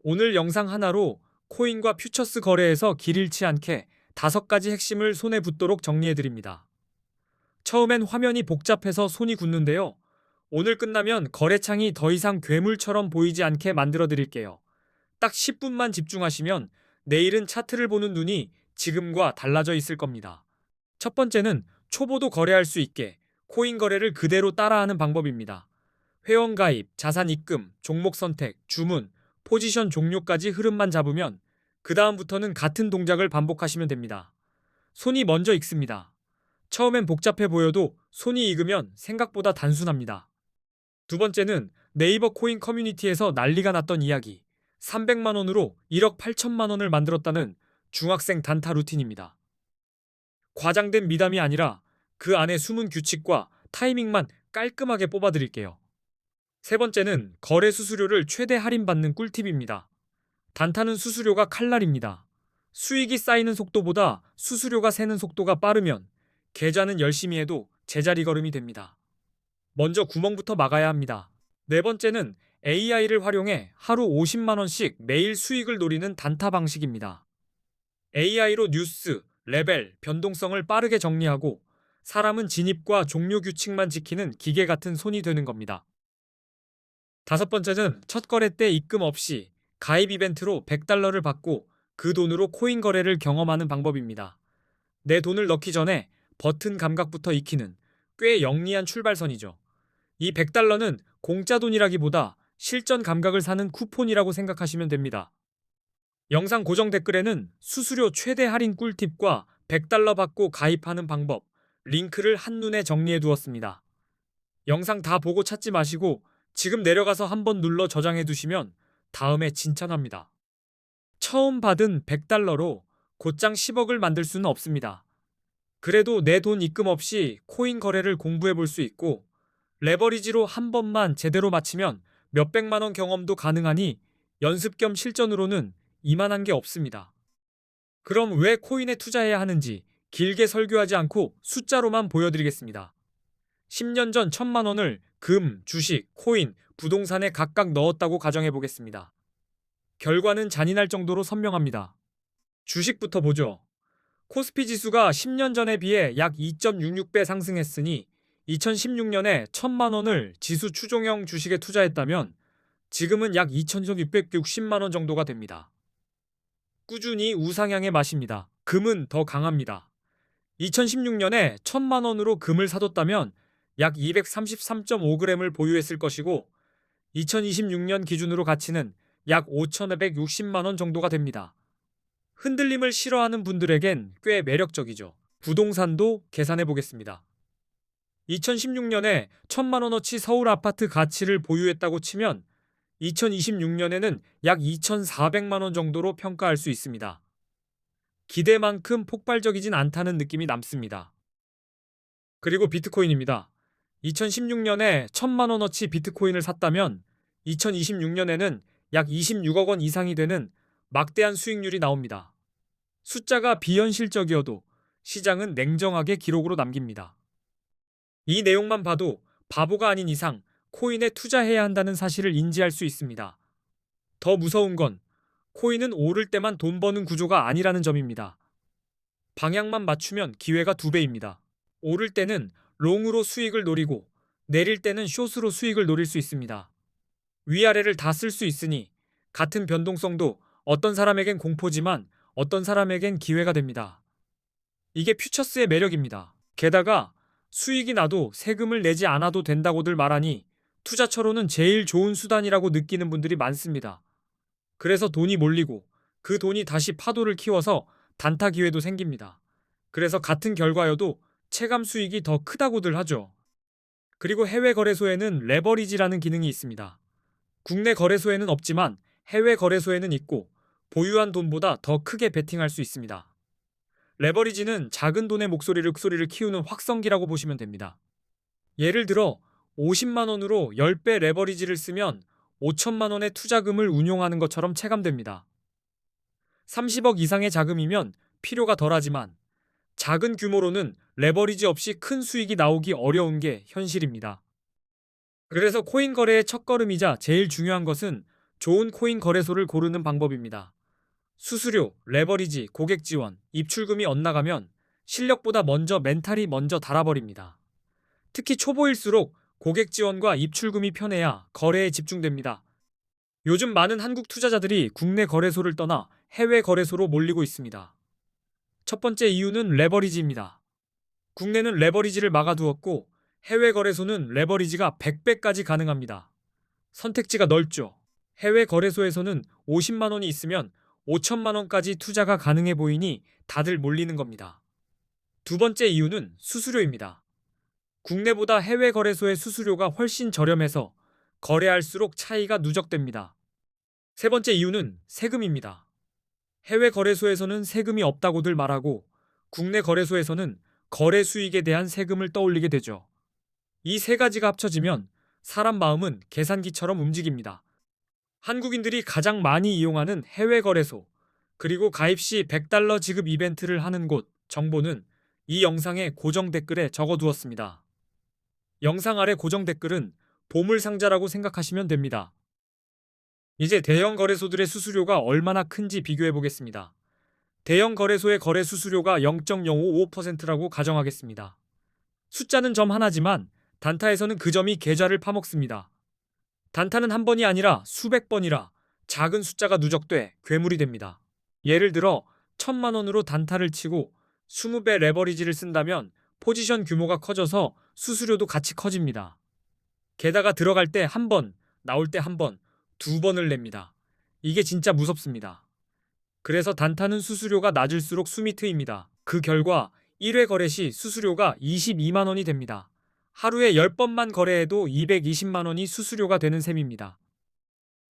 오늘 영상 하나로 코인과 퓨처스 거래에서 길 잃지 않게 5가지 핵심을 손에 붙도록 정리해드립니다. 처음엔 화면이 복잡해서 손이 굳는데요. 오늘 끝나면 거래창이 더 이상 괴물처럼 보이지 않게 만들어 드릴게요. 딱 10분만 집중하시면 내일은 차트를 보는 눈이 지금과 달라져 있을 겁니다. 첫 번째는 초보도 거래할 수 있게 코인 거래를 그대로 따라하는 방법입니다. 회원 가입, 자산 입금, 종목 선택, 주문, 포지션 종료까지 흐름만 잡으면 그 다음부터는 같은 동작을 반복하시면 됩니다. 손이 먼저 익습니다. 처음엔 복잡해 보여도 손이 익으면 생각보다 단순합니다. 두 번째는 네이버 코인 커뮤니티에서 난리가 났던 이야기. 300만 원으로 1억 8천만 원을 만들었다는 중학생 단타 루틴입니다. 과장된 미담이 아니라 그 안에 숨은 규칙과 타이밍만 깔끔하게 뽑아드릴게요. 세 번째는 거래 수수료를 최대 할인받는 꿀팁입니다. 단타는 수수료가 칼날입니다. 수익이 쌓이는 속도보다 수수료가 새는 속도가 빠르면 계좌는 열심히 해도 제자리 걸음이 됩니다. 먼저 구멍부터 막아야 합니다. 네 번째는 AI를 활용해 하루 50만 원씩 매일 수익을 노리는 단타 방식입니다. AI로 뉴스, 레벨, 변동성을 빠르게 정리하고 사람은 진입과 종료 규칙만 지키는 기계 같은 손이 되는 겁니다. 다섯 번째는 첫 거래 때 입금 없이 가입 이벤트로 100달러를 받고 그 돈으로 코인 거래를 경험하는 방법입니다. 내 돈을 넣기 전에 버튼 감각부터 익히는 꽤 영리한 출발선이죠. 이 100달러는 공짜 돈이라기보다 실전 감각을 사는 쿠폰이라고 생각하시면 됩니다. 영상 고정 댓글에는 수수료 최대 할인 꿀팁과 100달러 받고 가입하는 방법, 링크를 한눈에 정리해 두었습니다. 영상 다 보고 찾지 마시고 지금 내려가서 한번 눌러 저장해 두시면 다음에 진짠합니다. 처음 받은 100달러로 곧장 10억을 만들 수는 없습니다. 그래도 내 돈 입금 없이 코인 거래를 공부해 볼 수 있고 레버리지로 한 번만 제대로 맞히면 몇백만 원 경험도 가능하니 연습 겸 실전으로는 이만한 게 없습니다. 그럼 왜 코인에 투자해야 하는지 길게 설교하지 않고 숫자로만 보여드리겠습니다. 10년 전 1000만 원을 금, 주식, 코인, 부동산에 각각 넣었다고 가정해 보겠습니다. 결과는 잔인할 정도로 선명합니다. 주식부터 보죠. 코스피 지수가 10년 전에 비해 약 2.66배 상승했으니 2016년에 1000만 원을 지수 추종형 주식에 투자했다면 지금은 약 2660만 원 정도가 됩니다. 꾸준히 우상향의 맛입니다. 금은 더 강합니다. 2016년에 1000만 원으로 금을 사뒀다면 약 233.5g을 보유했을 것이고 2026년 기준으로 가치는 약 5,560만 원 정도가 됩니다. 흔들림을 싫어하는 분들에겐 꽤 매력적이죠. 부동산도 계산해 보겠습니다. 2016년에 1000만 원어치 서울 아파트 가치를 보유했다고 치면 2026년에는 약 2,400만 원 정도로 평가할 수 있습니다. 기대만큼 폭발적이진 않다는 느낌이 남습니다. 그리고 비트코인입니다. 2016년에 1000만 원어치 비트코인을 샀다면 2026년에는 약 26억 원 이상이 되는 막대한 수익률이 나옵니다. 숫자가 비현실적이어도 시장은 냉정하게 기록으로 남깁니다. 이 내용만 봐도 바보가 아닌 이상 코인에 투자해야 한다는 사실을 인지할 수 있습니다. 더 무서운 건 코인은 오를 때만 돈 버는 구조가 아니라는 점입니다. 방향만 맞추면 기회가 2배입니다. 오를 때는 롱으로 수익을 노리고 내릴 때는 숏으로 수익을 노릴 수 있습니다. 위아래를 다 쓸 수 있으니 같은 변동성도 어떤 사람에겐 공포지만 어떤 사람에겐 기회가 됩니다. 이게 퓨처스의 매력입니다. 게다가 수익이 나도 세금을 내지 않아도 된다고들 말하니 투자처로는 제일 좋은 수단이라고 느끼는 분들이 많습니다. 그래서 돈이 몰리고 그 돈이 다시 파도를 키워서 단타 기회도 생깁니다. 그래서 같은 결과여도 체감 수익이 더 크다고들 하죠. 그리고 해외 거래소에는 레버리지라는 기능이 있습니다. 국내 거래소에는 없지만 해외 거래소에는 있고 보유한 돈보다 더 크게 베팅할 수 있습니다. 레버리지는 작은 돈의 목소리를 키우는 확성기라고 보시면 됩니다. 예를 들어 50만 원으로 10배 레버리지를 쓰면 5천만 원의 투자금을 운용하는 것처럼 체감됩니다. 30억 이상의 자금이면 필요가 덜하지만 작은 규모로는 레버리지 없이 큰 수익이 나오기 어려운 게 현실입니다. 그래서 코인 거래의 첫걸음이자 제일 중요한 것은 좋은 코인 거래소를 고르는 방법입니다. 수수료, 레버리지, 고객 지원, 입출금이 엇나가면 실력보다 먼저 멘탈이 먼저 달아버립니다. 특히 초보일수록 고객 지원과 입출금이 편해야 거래에 집중됩니다. 요즘 많은 한국 투자자들이 국내 거래소를 떠나 해외 거래소로 몰리고 있습니다. 첫 번째 이유는 레버리지입니다. 국내는 레버리지를 막아두었고 해외 거래소는 레버리지가 100배까지 가능합니다. 선택지가 넓죠. 해외 거래소에서는 50만 원이 있으면 5천만 원까지 투자가 가능해 보이니 다들 몰리는 겁니다. 두 번째 이유는 수수료입니다. 국내보다 해외 거래소의 수수료가 훨씬 저렴해서 거래할수록 차이가 누적됩니다. 세 번째 이유는 세금입니다. 해외 거래소에서는 세금이 없다고들 말하고 국내 거래소에서는 거래 수익에 대한 세금을 떠올리게 되죠. 이 세 가지가 합쳐지면 사람 마음은 계산기처럼 움직입니다. 한국인들이 가장 많이 이용하는 해외 거래소, 그리고 가입 시 $100 지급 이벤트를 하는 곳 정보는 이 영상의 고정 댓글에 적어두었습니다. 영상 아래 고정 댓글은 보물상자라고 생각하시면 됩니다. 이제 대형 거래소들의 수수료가 얼마나 큰지 비교해 보겠습니다. 대형 거래소의 거래 수수료가 0.055%라고 가정하겠습니다. 숫자는 점 하나지만 단타에서는 그 점이 계좌를 파먹습니다. 단타는 한 번이 아니라 수백 번이라 작은 숫자가 누적돼 괴물이 됩니다. 예를 들어 1,000만 원으로 단타를 치고 20배 레버리지를 쓴다면 포지션 규모가 커져서 수수료도 같이 커집니다. 게다가 들어갈 때 한 번, 나올 때 한 번, 두 번을 냅니다. 이게 진짜 무섭습니다. 그래서 단타는 수수료가 낮을수록 숨이 트입니다. 그 결과 1회 거래 시 수수료가 22만 원이 됩니다. 하루에 10번만 거래해도 220만 원이 수수료가 되는 셈입니다.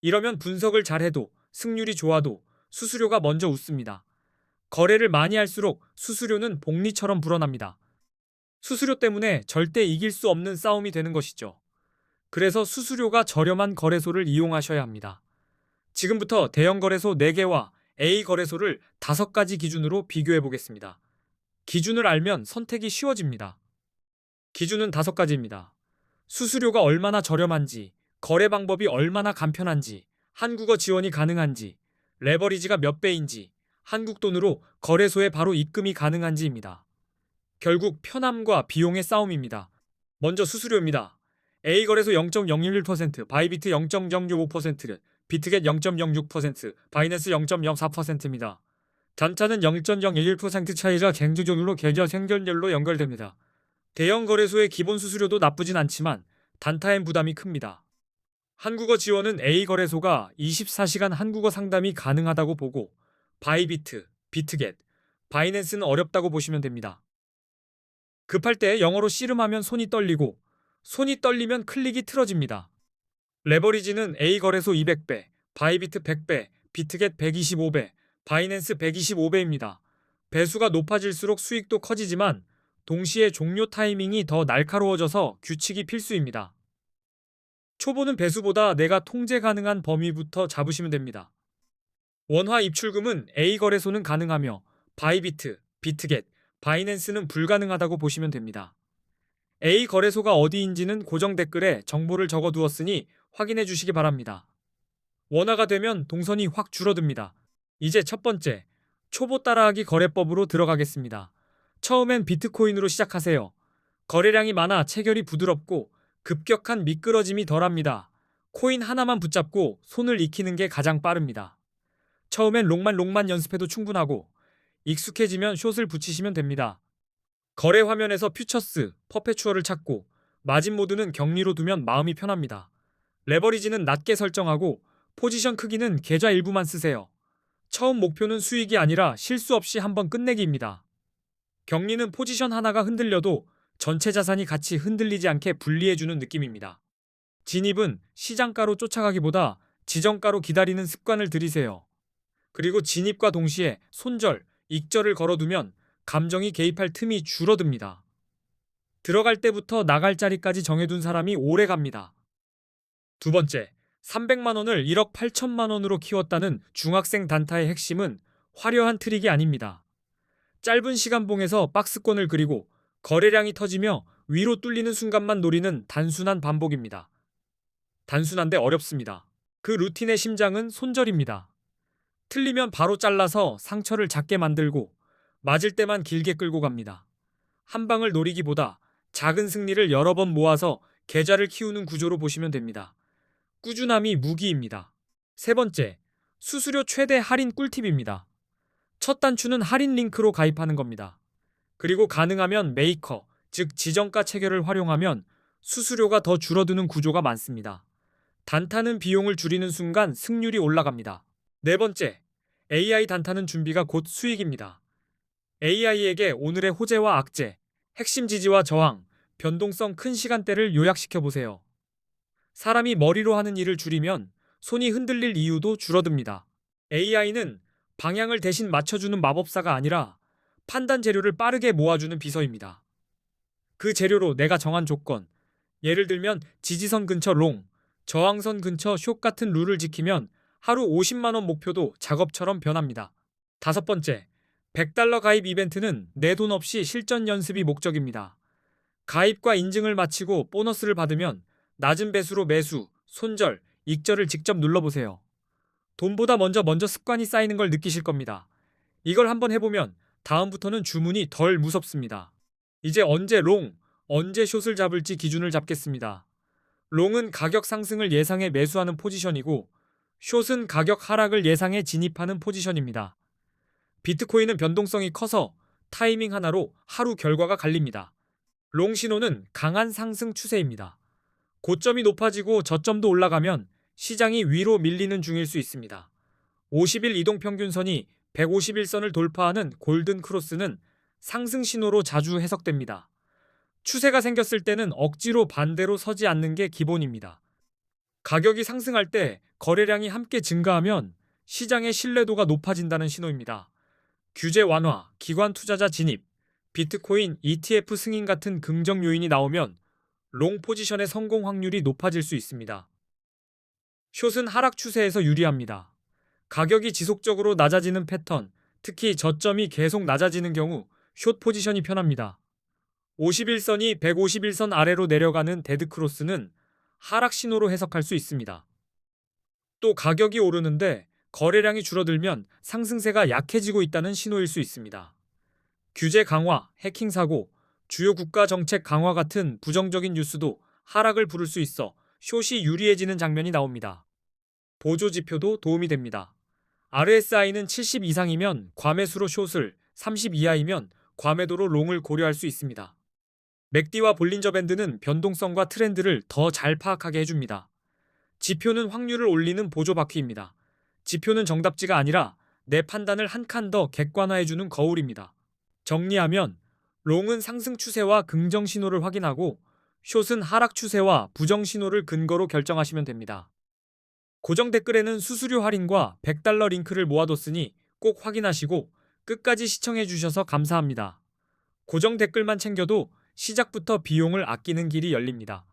이러면 분석을 잘해도 승률이 좋아도 수수료가 먼저 웃습니다. 거래를 많이 할수록 수수료는 복리처럼 불어납니다. 수수료 때문에 절대 이길 수 없는 싸움이 되는 것이죠. 그래서 수수료가 저렴한 거래소를 이용하셔야 합니다. 지금부터 대형 거래소 4개와 A 거래소를 5가지 기준으로 비교해 보겠습니다. 기준을 알면 선택이 쉬워집니다. 기준은 5가지입니다. 수수료가 얼마나 저렴한지, 거래 방법이 얼마나 간편한지, 한국어 지원이 가능한지, 레버리지가 몇 배인지, 한국 돈으로 거래소에 바로 입금이 가능한지입니다. 결국 편함과 비용의 싸움입니다. 먼저 수수료입니다. A 거래소 0.011%, 바이비트 0.065%, 비트겟 0.06%, 바이낸스 0.04%입니다. 단타는 0.011% 차이라 갱조적으로 계좌 생결렬로 연결됩니다. 대형 거래소의 기본 수수료도 나쁘진 않지만 단타엔 부담이 큽니다. 한국어 지원은 A 거래소가 24시간 한국어 상담이 가능하다고 보고 바이비트, 비트겟, 바이낸스는 어렵다고 보시면 됩니다. 급할 때 영어로 씨름하면 손이 떨리고 손이 떨리면 클릭이 틀어집니다. 레버리지는 A 거래소 200배, 바이비트 100배, 비트겟 125배, 바이낸스 125배입니다. 배수가 높아질수록 수익도 커지지만 동시에 종료 타이밍이 더 날카로워져서 규칙이 필수입니다. 초보는 배수보다 내가 통제 가능한 범위부터 잡으시면 됩니다. 원화 입출금은 A 거래소는 가능하며 바이비트, 비트겟, 바이낸스는 불가능하다고 보시면 됩니다. A 거래소가 어디인지는 고정 댓글에 정보를 적어두었으니 확인해 주시기 바랍니다. 원화가 되면 동선이 확 줄어듭니다. 이제 첫 번째, 초보 따라하기 거래법으로 들어가겠습니다. 처음엔 비트코인으로 시작하세요. 거래량이 많아 체결이 부드럽고 급격한 미끄러짐이 덜합니다. 코인 하나만 붙잡고 손을 익히는 게 가장 빠릅니다. 처음엔 롱만 연습해도 충분하고 익숙해지면 숏을 붙이시면 됩니다. 거래 화면에서 퓨처스, 퍼페추얼을 찾고 마진 모드는 격리로 두면 마음이 편합니다. 레버리지는 낮게 설정하고 포지션 크기는 계좌 일부만 쓰세요. 처음 목표는 수익이 아니라 실수 없이 한번 끝내기입니다. 격리는 포지션 하나가 흔들려도 전체 자산이 같이 흔들리지 않게 분리해주는 느낌입니다. 진입은 시장가로 쫓아가기보다 지정가로 기다리는 습관을 들이세요. 그리고 진입과 동시에 손절, 익절을 걸어두면 감정이 개입할 틈이 줄어듭니다. 들어갈 때부터 나갈 자리까지 정해둔 사람이 오래 갑니다. 두 번째, 300만 원을 1억 8천만 원으로 키웠다는 중학생 단타의 핵심은 화려한 트릭이 아닙니다. 짧은 시간봉에서 박스권을 그리고 거래량이 터지며 위로 뚫리는 순간만 노리는 단순한 반복입니다. 단순한데 어렵습니다. 그 루틴의 심장은 손절입니다. 틀리면 바로 잘라서 상처를 작게 만들고 맞을 때만 길게 끌고 갑니다. 한 방을 노리기보다 작은 승리를 여러 번 모아서 계좌를 키우는 구조로 보시면 됩니다. 꾸준함이 무기입니다. 세 번째, 수수료 최대 할인 꿀팁입니다. 첫 단추는 할인 링크로 가입하는 겁니다. 그리고 가능하면 메이커, 즉 지정가 체결을 활용하면 수수료가 더 줄어드는 구조가 많습니다. 단타는 비용을 줄이는 순간 승률이 올라갑니다. 네 번째, AI 단타는 준비가 곧 수익입니다. AI에게 오늘의 호재와 악재, 핵심 지지와 저항, 변동성 큰 시간대를 요약시켜 보세요. 사람이 머리로 하는 일을 줄이면 손이 흔들릴 이유도 줄어듭니다. AI는 방향을 대신 맞춰주는 마법사가 아니라 판단 재료를 빠르게 모아주는 비서입니다. 그 재료로 내가 정한 조건, 예를 들면 지지선 근처 롱, 저항선 근처 숏 같은 룰을 지키면 하루 50만 원 목표도 작업처럼 변합니다. 다섯 번째, $100 가입 이벤트는 내 돈 없이 실전 연습이 목적입니다. 가입과 인증을 마치고 보너스를 받으면 낮은 배수로 매수, 손절, 익절을 직접 눌러보세요. 돈보다 먼저 습관이 쌓이는 걸 느끼실 겁니다. 이걸 한번 해보면 다음부터는 주문이 덜 무섭습니다. 이제 언제 롱, 언제 숏을 잡을지 기준을 잡겠습니다. 롱은 가격 상승을 예상해 매수하는 포지션이고 숏은 가격 하락을 예상해 진입하는 포지션입니다. 비트코인은 변동성이 커서 타이밍 하나로 하루 결과가 갈립니다. 롱 신호는 강한 상승 추세입니다. 고점이 높아지고 저점도 올라가면 시장이 위로 밀리는 중일 수 있습니다. 50일 이동평균선이 151선을 돌파하는 골든 크로스는 상승 신호로 자주 해석됩니다. 추세가 생겼을 때는 억지로 반대로 서지 않는 게 기본입니다. 가격이 상승할 때 거래량이 함께 증가하면 시장의 신뢰도가 높아진다는 신호입니다. 규제 완화, 기관 투자자 진입, 비트코인 ETF 승인 같은 긍정 요인이 나오면 롱 포지션의 성공 확률이 높아질 수 있습니다. 숏은 하락 추세에서 유리합니다. 가격이 지속적으로 낮아지는 패턴, 특히 저점이 계속 낮아지는 경우 숏 포지션이 편합니다. 51선이 151선 아래로 내려가는 데드크로스는 하락 신호로 해석할 수 있습니다. 또 가격이 오르는데 거래량이 줄어들면 상승세가 약해지고 있다는 신호일 수 있습니다. 규제 강화, 해킹 사고, 주요 국가 정책 강화 같은 부정적인 뉴스도 하락을 부를 수 있어 숏이 유리해지는 장면이 나옵니다. 보조 지표도 도움이 됩니다. RSI는 70 이상이면 과매수로 숏을, 30 이하이면 과매도로 롱을 고려할 수 있습니다. 맥디와 볼린저 밴드는 변동성과 트렌드를 더 잘 파악하게 해줍니다. 지표는 확률을 올리는 보조 바퀴입니다. 지표는 정답지가 아니라 내 판단을 한 칸 더 객관화해주는 거울입니다. 정리하면 롱은 상승 추세와 긍정 신호를 확인하고 숏은 하락 추세와 부정 신호를 근거로 결정하시면 됩니다. 고정 댓글에는 수수료 할인과 $100 링크를 모아뒀으니 꼭 확인하시고 끝까지 시청해주셔서 감사합니다. 고정 댓글만 챙겨도 시작부터 비용을 아끼는 길이 열립니다.